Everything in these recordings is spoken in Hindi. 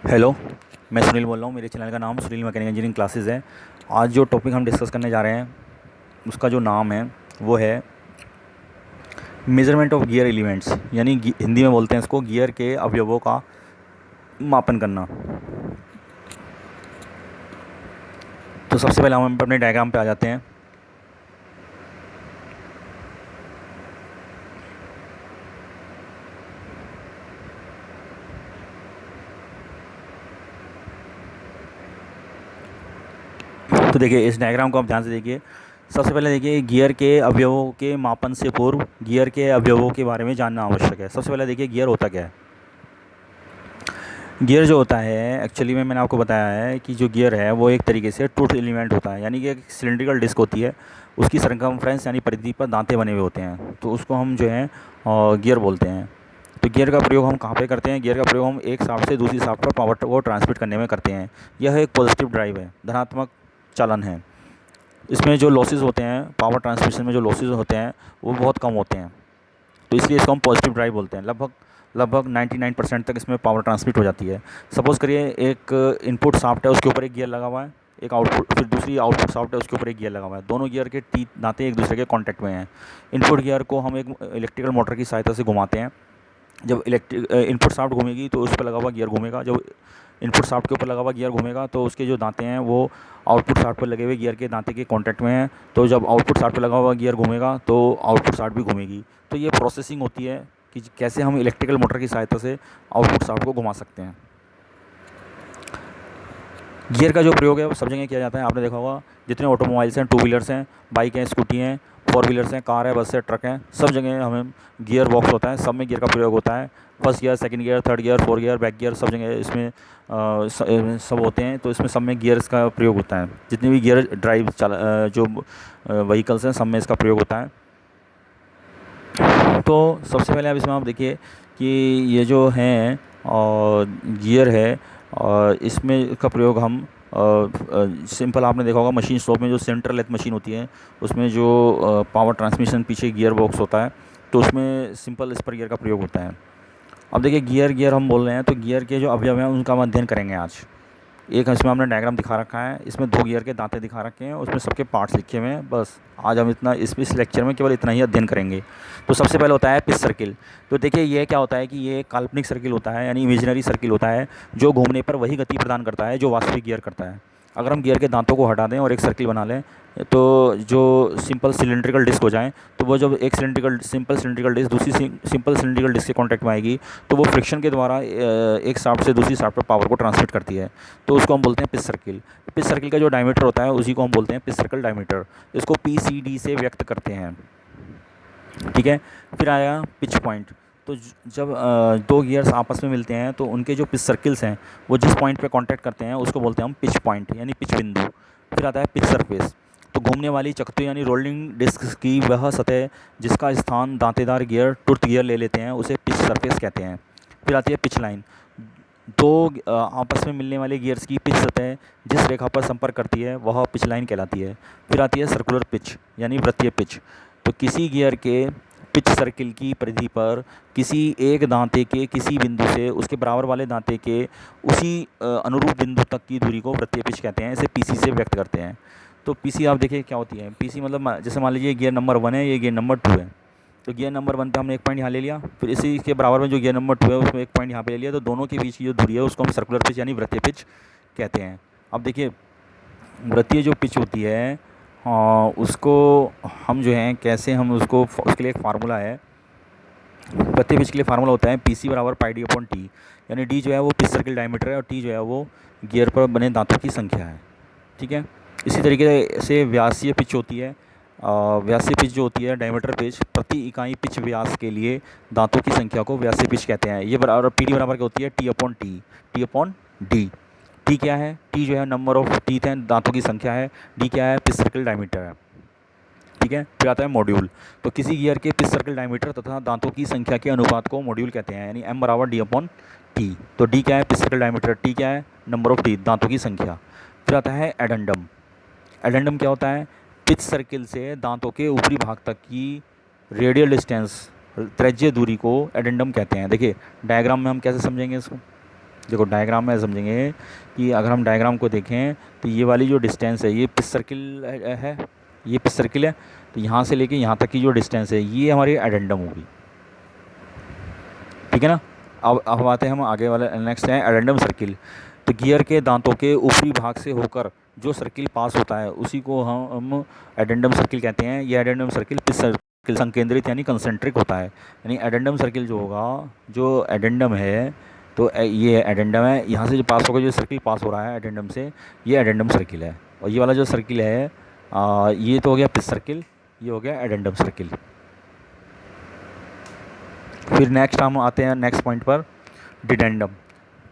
हेलो। मैं सुनील बोल रहा हूँ। मेरे चैनल का नाम सुनील मैकेनिकल इंजीनियरिंग क्लासेस है। आज जो टॉपिक हम डिस्कस करने जा रहे हैं उसका जो नाम है वो है मेजरमेंट ऑफ गियर एलिमेंट्स, यानी हिंदी में बोलते हैं इसको गियर के अवयवों का मापन करना। तो सबसे पहले हम अपने डायग्राम पे आ जाते हैं। तो देखिए, इस डायग्राम को आप ध्यान से देखिए। सबसे पहले देखिए, गियर के अवयवों के मापन से पूर्व गियर के अवयवों के बारे में जानना आवश्यक है। सबसे पहले देखिए, गियर होता क्या है। गियर जो होता है एक्चुअली में मैंने आपको बताया है कि जो गियर है वो एक तरीके से टूथ एलिमेंट होता है, यानी कि एक सिलेंड्रिकल डिस्क होती है। उसकी सरकमफ्रेंस यानी परिधि पर दांते बने हुए होते हैं, तो उसको हम जो है गियर बोलते हैं। तो गियर का प्रयोग हम कहाँ पे करते हैं? गियर का प्रयोग हम एक शाफ्ट से दूसरी शाफ्ट पर पावर को ट्रांसमिट करने में करते हैं। यह एक पॉजिटिव ड्राइव है, धनात्मक चालन है। इसमें जो लॉसेज होते हैं, पावर ट्रांसमिशन में जो लॉसेज होते हैं वो बहुत कम होते हैं, तो इसलिए इसको हम पॉजिटिव ड्राइव बोलते हैं। लगभग लगभग 99% तक इसमें पावर ट्रांसमिट हो जाती है। सपोज़ करिए एक इनपुट शाफ्ट है, उसके ऊपर एक गियर लगा हुआ है, एक आउटपुट, फिर दूसरी आउटपुट शाफ्ट है, उसके ऊपर एक गियर लगा हुआ है। दोनों गियर के टीथ दांते एक दूसरे के कांटेक्ट में हैं। इनपुट गियर को हम एक इलेक्ट्रिकल मोटर की सहायता से घुमाते हैं। जब इलेक्ट्रिक इनपुट शाफ्ट घूमेगी तो उस पर लगा हुआ गियर घूमेगा। जब इनपुट शाफ्ट के ऊपर लगा हुआ गियर घूमेगा तो उसके जो दांते हैं वो आउटपुट शाफ्ट पर लगे हुए गियर के दांते के कांटेक्ट में हैं। तो जब आउटपुट शाफ्ट पर लगा हुआ गियर घूमेगा तो आउटपुट शाफ्ट भी घूमेगी। तो ये प्रोसेसिंग होती है कि कैसे हम इलेक्ट्रिकल मोटर की सहायता से आउटपुट शाफ्ट को घुमा सकते हैं। गियर का जो प्रयोग है वो सब जगह किया जाता है। आपने देखा होगा, जितने ऑटोमोबाइल्स हैं, टू व्हीलर्स हैं, बाइक हैं, स्कूटी हैं, फोर व्हीलर्स हैं, कार है, बस है, ट्रक हैं, सब जगह हमें गियर बॉक्स होता है। सब में गियर का प्रयोग होता है। First gear, second gear, third gear, fourth gear, back gear, सब जगह इसमें सब होते हैं। तो इसमें सब में गियर्स का प्रयोग होता है। जितने भी गियर ड्राइव जो व्हीकल्स हैं सब में इसका प्रयोग होता है। तो सबसे पहले अब इसमें आप देखिए कि ये जो हैं और गियर है, और इसमें का प्रयोग हम सिंपल, आपने देखा होगा मशीन शॉप में जो सेंट्रल लेथ मशीन होती है उसमें जो पावर ट्रांसमिशन पीछे गियर बॉक्स होता है, तो उसमें सिंपल स्पर गियर का प्रयोग होता है। अब देखिए, गियर गियर हम बोल रहे हैं तो गियर के जो अवयव हैं उनका हम अध्ययन करेंगे आज। एक इसमें हमने डायग्राम दिखा रखा है, इसमें दो गियर के दांते दिखा रखे हैं, उसमें सबके पार्ट्स लिखे हुए हैं। बस आज हम इतना इस लेक्चर में केवल इतना ही अध्ययन करेंगे। तो सबसे पहले होता है पिच सर्किल। तो देखिए, ये क्या होता है कि ये एक काल्पनिक सर्किल होता है, यानी इमेजिनरी सर्किल होता है, जो घूमने पर वही गति प्रदान करता है जो वास्तविक गियर करता है। अगर हम गियर के दांतों को हटा दें और एक सर्किल बना लें तो जो सिंपल सिलेंड्रिकल डिस्क हो जाए, तो वो जब एक सिंपल सिलेंड्रिकल डिस्क दूसरी सिंपल सिलेंड्रिकल डिस्क के कांटेक्ट में आएगी तो वो फ्रिक्शन के द्वारा एक शाफ्ट से दूसरी शाफ्ट पर पावर को ट्रांसमिट करती है। तो उसको हम बोलते हैं पिच सर्किल। पिच सर्किल का जो डायमीटर होता है उसी को हम बोलते हैं पिच सर्कल डायमीटर। इसको PCD से व्यक्त करते हैं। ठीक है। फिर आया पिच पॉइंट। तो जब दो गियर्स आपस में मिलते हैं तो उनके जो पिच सर्किल्स हैं वो जिस पॉइंट पे कांटेक्ट करते हैं उसको बोलते हैं हम पिच पॉइंट, यानी पिच बिंदु। फिर आता है पिच सरफेस। तो घूमने वाली चकत्ती यानी रोलिंग डिस्क की वह सतह जिसका स्थान दांतेदार गियर टूथ गियर ले लेते हैं उसे पिच सरफेस कहते हैं। फिर आती है पिच लाइन। दो आपस में मिलने वाले गियर्स की पिच सतह जिस रेखा पर संपर्क करती है वह पिच लाइन कहलाती है। फिर आती है सर्कुलर पिच, यानी वृत्तीय पिच। तो किसी गियर के पिच सर्किल की परिधि पर किसी एक दांते के किसी बिंदु से उसके बराबर वाले दांते के उसी अनुरूप बिंदु तक की दूरी को वृत्तीय पिच कहते हैं। इसे PC से व्यक्त करते हैं। तो PC आप देखिए क्या होती है। PC मतलब जैसे मान लीजिए गियर नंबर 1 है, ये गियर नंबर 2 है। तो गियर नंबर 1 पे हमने एक पॉइंट यहाँ ले लिया, फिर इसी के बराबर में जो गियर नंबर 2 है उसमें एक पॉइंट यहाँ पे ले लिया। तो दोनों के बीच की जो दूरी है उसको हम सर्कुलर पिच यानी वृत्तीय पिच कहते हैं। अब देखिए, वृत्तीय जो पिच होती है उसको हम जो है कैसे हम उसको, उसके लिए एक फार्मूला है। वृत्तीय पिच के लिए फार्मूला होता है PC बराबर पाई डी अपॉन टी, यानी डी जो है वो पिच सर्किल डायमीटर है और टी जो है वो गियर पर बने दांतों की संख्या है। ठीक है। इसी तरीके से व्यासीय पिच होती है। व्यासीय पिच जो होती है, डायमीटर पिच, प्रति इकाई पिच व्यास के लिए दांतों की संख्या को व्यासीय पिच कहते हैं। ये बराबर PD बराबर क्या होती है, टी अपॉन डी। टी क्या है? टी जो है नंबर ऑफ टीथ हैं, दांतों की संख्या है। डी क्या है? पिच सर्किल डायमीटर है। ठीक है। फिर आता है मॉड्यूल। तो किसी गियर के पिच सर्किल डायमीटर तथा दांतों की संख्या के अनुपात को मॉड्यूल कहते हैं, यानी M बराबर D अपॉन टी। तो डी क्या है? Pitch circle diameter. टी क्या है? नंबर ऑफ टीथ, दांतों की संख्या। फिर आता है एडेंडम। एडेंडम क्या होता है? पिच सर्किल से दांतों के ऊपरी भाग तक की रेडियल डिस्टेंस, त्रिज्यीय दूरी को एडेंडम कहते हैं। देखिए डायग्राम में हम कैसे समझेंगे इसको। देखो डायग्राम में समझेंगे कि अगर हम डायग्राम को देखें तो ये वाली जो डिस्टेंस है ये पिच सर्किल है, ये पिच सर्किल है। तो यहाँ से लेके यहाँ तक की जो डिस्टेंस है ये हमारी एडेंडम होगी, ठीक है ना। अब आते हैं हम आगे वाले, नेक्स्ट है एडेंडम सर्किल। तो गियर के दांतों के ऊपरी भाग से होकर जो सर्किल पास होता है उसी को हम एडेंडम सर्किल कहते हैं। ये एडेंडम सर्किल पिच सर्किल संकेंद्रित यानी कंसेंट्रिक होता है। यानी एडेंडम सर्किल जो होगा, जो एडेंडम है, तो ये एडेंडम है, यहाँ से जो पास होगा, जो सर्किल पास हो रहा है एडेंडम से, ये एडेंडम सर्किल है। और ये वाला जो सर्किल है ये तो हो गया पिच सर्किल, ये हो गया एडेंडम सर्किल। फिर नेक्स्ट हम आते हैं नेक्स्ट पॉइंट पर, डिडेंडम।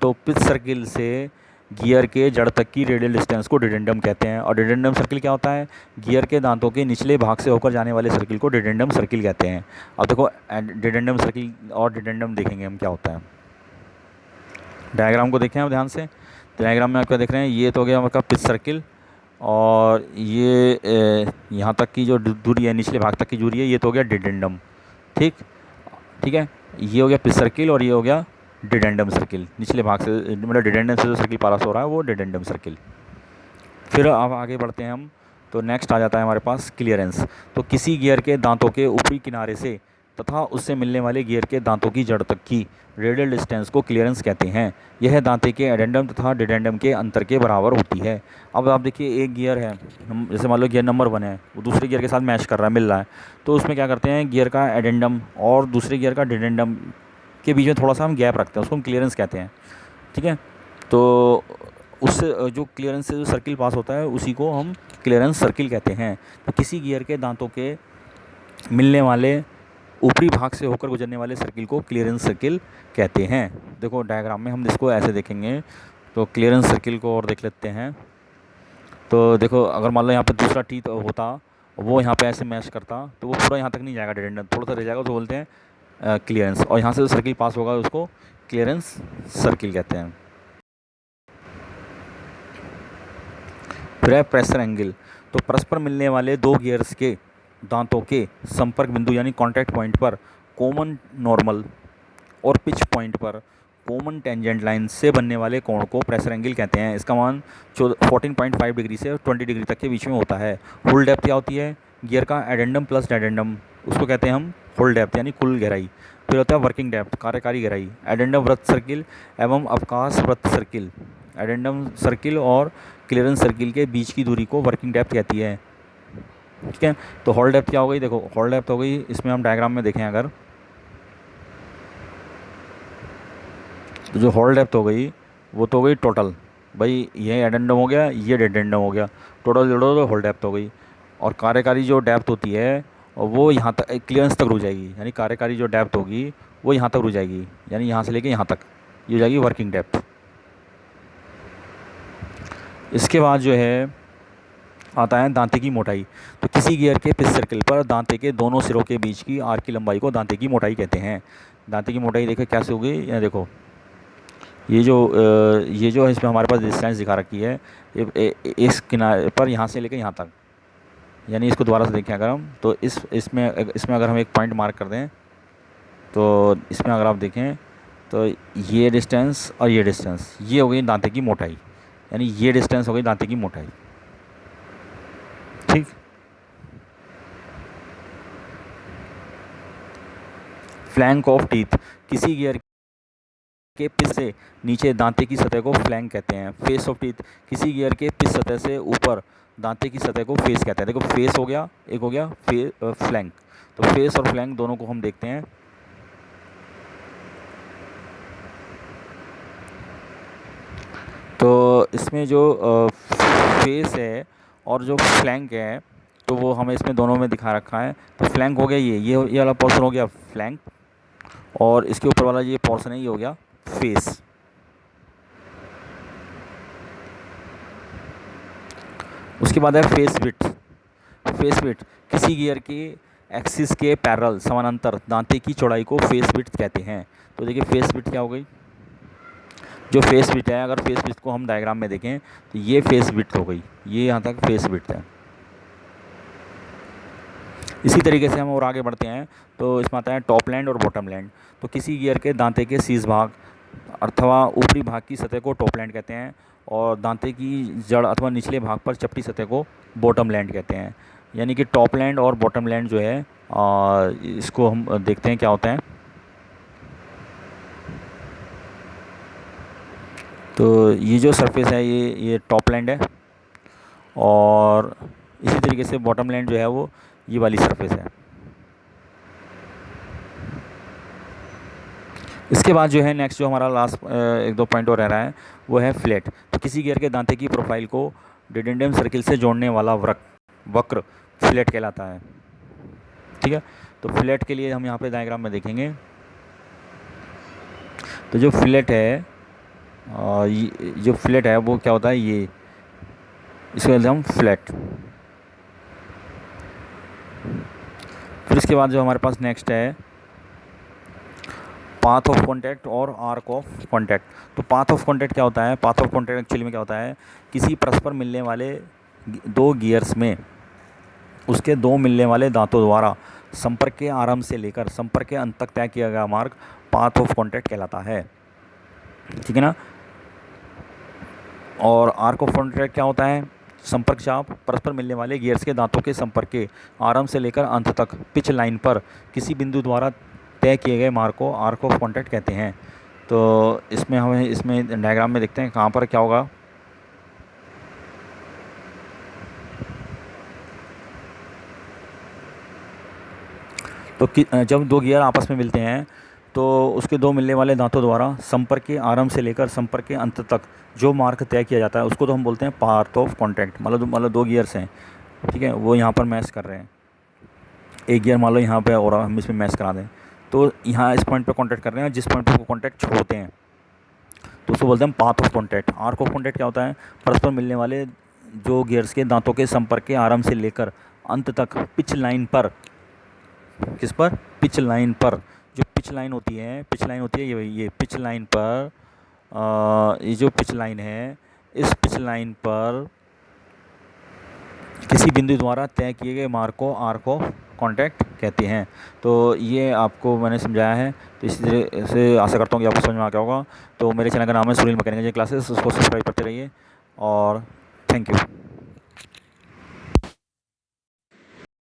तो पिच सर्किल से गियर के जड़ तक की रेडियल डिस्टेंस को डिडेंडम कहते हैं। और डिडेंडम सर्किल क्या होता है, गियर के दांतों के निचले भाग से होकर जाने वाले सर्किल को डिडेंडम सर्किल कहते हैं। अब देखो डिडेंडम सर्किल और डिडेंडम देखेंगे हम क्या होता है। डायग्राम को देखें आप ध्यान से। डायग्राम में आप क्या देख रहे हैं, ये तो हो गया आपका पिच सर्किल, और ये यहाँ तक की जो दूरी है, निचले भाग तक की दूरी है, ये तो हो गया डिडेंडम। ठीक ठीक है, ये हो गया पिच सर्किल और ये हो गया डिडेंडम सर्किल। निचले भाग से मतलब डिडेंडम से जो सर्किल पास हो रहा है वो डिडेंडम सर्किल। फिर अब आगे बढ़ते हैं हम। तो नेक्स्ट आ जाता है हमारे पास क्लियरेंस। तो किसी गियर के दांतों के ऊपरी किनारे से तथा उससे मिलने वाले गियर के दांतों की जड़ तक की रेडियल डिस्टेंस को क्लियरेंस कहते हैं। यह दांते के एडेंडम तथा डिडेंडम के अंतर के बराबर होती है। अब आप देखिए एक गियर है, हम जैसे मान लो गियर नंबर 1 है, वो दूसरे गियर के साथ मैच कर रहा है, मिल रहा है, तो उसमें क्या करते हैं, गियर का एडेंडम और दूसरे गियर का डिडेंडम के बीच में थोड़ा सा हम गैप रखते हैं, उसको हम क्लियरेंस कहते हैं। ठीक है, तो उससे जो क्लियरेंस से जो सर्किल पास होता है उसी को हम क्लियरेंस सर्किल कहते हैं। तो किसी गियर के दांतों के मिलने वाले ऊपरी भाग से होकर गुजरने वाले सर्किल को क्लियरेंस सर्किल कहते हैं। देखो डायग्राम में हम इसको ऐसे देखेंगे, तो क्लियरेंस सर्किल को और देख लेते हैं। तो देखो अगर मान लो यहाँ पे दूसरा टीथ होता, वो यहाँ पे ऐसे मैच करता, तो वो पूरा यहाँ तक नहीं जाएगा डिडेंडम, थोड़ा सा रह जाएगा, तो बोलते हैं क्लियरेंस। और यहाँ से जो सर्किल पास होगा उसको क्लियरेंस सर्किल कहते हैं। फिर है प्रेशर एंगल। तो परस्पर मिलने वाले दो गियर्स के दांतों के संपर्क बिंदु यानी कॉन्टैक्ट पॉइंट पर कॉमन नॉर्मल और पिच पॉइंट पर कॉमन टेंजेंट लाइन से बनने वाले कोण को प्रेशर एंगल कहते हैं। इसका मान 14.5 डिग्री से 20 डिग्री तक के बीच में होता है। होल डेप्थ क्या होती है, गियर का एडेंडम प्लस डेडेंडम, उसको कहते हैं हम होल डेप्थ यानी कुल गहराई। फिर होता है वर्किंग डेप्थ, कार्यकारी गहराई। एडेंडम वृत्त सर्किल एवं अवकाश वृत्त सर्किल, एडेंडम सर्किल और क्लियरेंस सर्किल के बीच की दूरी को वर्किंग डेप्थ कहती है। ठीक है, तो होल डेप्थ क्या हो गई, देखो होल डेप्थ हो गई, इसमें हम डायग्राम में देखें अगर, तो जो होल डेप्थ हो गई वो तो हो गई टोटल, भाई ये एडेंडम हो गया, ये डेडेंडम हो गया, टोटल जोड़ो तो होल डेप्थ हो गई। और कार्यकारी जो डेप्थ होती है और वो यहाँ तक क्लियरेंस तक रुक जाएगी, यानी कार्यकारी जो डेप्थ होगी वो यहाँ तक रुक जाएगी, यानी यहाँ से लेके यहाँ तक ये हो जाएगी वर्किंग डेप्थ। इसके बाद जो है आता है दांते की मोटाई। तो किसी गियर के पिच सर्किल पर दांते के दोनों सिरों के बीच की आर्क की लंबाई को दांते की मोटाई कहते हैं। दांते की मोटाई देखो कैसे होगी, ये देखो ये जो है इसमें हमारे पास डिस्टेंस दिखा रखी है, इस किनारे पर यहाँ से लेकर यहाँ तक, यानी इसको दोबारा से देखें अगर हम, तो इसमें अगर हम एक पॉइंट मार्क कर दें, तो इसमें अगर आप देखें तो ये डिस्टेंस और ये डिस्टेंस, ये हो गई दांते की मोटाई, यानी ये डिस्टेंस हो गई दांते की मोटाई। ठीक, फ्लैंक ऑफ टीथ। किसी गियर के पिच से नीचे दांते की सतह को फ्लैंक कहते हैं। Face of teeth. किसी गियर के पिच सतह से ऊपर दांते की सतह को फेस कहते हैं। देखो फेस हो गया, एक हो गया फ्लैंक। तो फेस और फ्लैंक दोनों को हम देखते हैं। तो इसमें जो फेस है और जो फ्लैंक है, तो वो हमें इसमें दोनों में दिखा रखा है। तो फ्लैंक हो गया ये वाला पोर्शन हो गया फ्लैंक, और इसके ऊपर वाला ये पोर्शन है ये हो गया फेस। उसके बाद है फेस विड्थ। फेस विड्थ किसी गियर के एक्सिस के पैरेलल समानांतर दांते की चौड़ाई को फेस विड्थ कहते हैं। तो देखिए फेस विड्थ क्या हो गई, जो फेस विड्थ है, अगर फेस विड्थ को हम डायग्राम में देखें तो ये फेस विड्थ हो गई, ये यहाँ तक फेस विड्थ है। इसी तरीके से हम और आगे बढ़ते हैं, तो इसमें आता है टॉप लैंड और बॉटम लैंड। तो किसी गियर के दांते के शीर्ष भाग अथवा ऊपरी भाग की सतह को टॉप लैंड कहते हैं, और दांते की जड़ अथवा निचले भाग पर चपटी सतह को बॉटम लैंड कहते हैं। यानी कि टॉप लैंड और बॉटम लैंड जो है इसको हम देखते हैं क्या होता है। तो ये जो सरफेस है ये टॉप लैंड है, और इसी तरीके से बॉटम लैंड जो है वो ये वाली सरफेस है। इसके बाद जो है नेक्स्ट जो हमारा लास्ट एक दो पॉइंट और रह रहा है वो है फ्लैट। तो किसी गियर के दांते की प्रोफाइल को डिडेंडम सर्किल से जोड़ने वाला वक्र फ्लैट कहलाता है। ठीक है, तो फ्लैट के लिए हम यहाँ पे डायग्राम में देखेंगे। तो जो फ्लैट है जो फ्लैट है वो क्या होता है, ये इसको कहते हैं हम फ्लैट। फिर इसके बाद जो हमारे पास नेक्स्ट है पाथ ऑफ कॉन्टैक्ट और आर्क ऑफ कॉन्टैक्ट। तो पाथ ऑफ कॉन्टैक्ट क्या होता है, पाथ ऑफ कॉन्टैक्ट एक्चुअली में क्या होता है, किसी परस्पर मिलने वाले दो गियर्स में उसके दो मिलने वाले दांतों द्वारा संपर्क के आरंभ से लेकर संपर्क के अंत तक तय किया गया मार्ग पाथ ऑफ कॉन्टैक्ट कहलाता है। ठीक है ना। और आर्क ऑफ कॉन्टैक्ट क्या होता है, संपर्क चाप परस्पर मिलने वाले गियर्स के दांतों के संपर्क के आरंभ से लेकर अंत तक पिच लाइन पर किसी बिंदु द्वारा तय किए गए मार्ग को आर्क ऑफ कॉन्टैक्ट कहते हैं। तो इसमें हमें इसमें डायग्राम में देखते हैं कहाँ पर क्या होगा। तो जब दो गियर आपस में मिलते हैं तो उसके दो मिलने वाले दांतों द्वारा संपर्क के आरंभ से लेकर संपर्क के अंत तक जो मार्ग तय किया जाता है उसको तो हम बोलते हैं पाथ ऑफ कॉन्टैक्ट। मतलब दो गियर्स हैं, ठीक है, वो यहाँ पर मैच कर रहे हैं। एक गियर मान लो यहाँ पे और हम इसमें मैच करा दें, तो यहाँ इस पॉइंट पे कॉन्टैक्ट कर रहे हैं, जिस पॉइंट पे वो कॉन्टैक्ट छोड़ते हैं तो उसको बोलते हैं path of contact. Arc of contact क्या होता है, परस्पर मिलने वाले जो गियर्स के दांतों के संपर्क के आरंभ से लेकर अंत तक पिच लाइन पर, किस पर, पिच लाइन पर, जो पिच लाइन होती है, पिच लाइन होती है ये पिच लाइन पर, ये जो पिच लाइन है इस पिच लाइन पर किसी बिंदु द्वारा तय किए गए मार्ग को आर्क ऑफ कॉन्टैक्ट कहते हैं। तो ये आपको मैंने समझाया है, तो इसी तरह से आशा करता हूँ कि आपको समझ में आ गया होगा। तो मेरे चैनल का नाम है सुनील मैकेनिकल क्लासेस, उसको सब्सक्राइब करते रहिए और थैंक यू।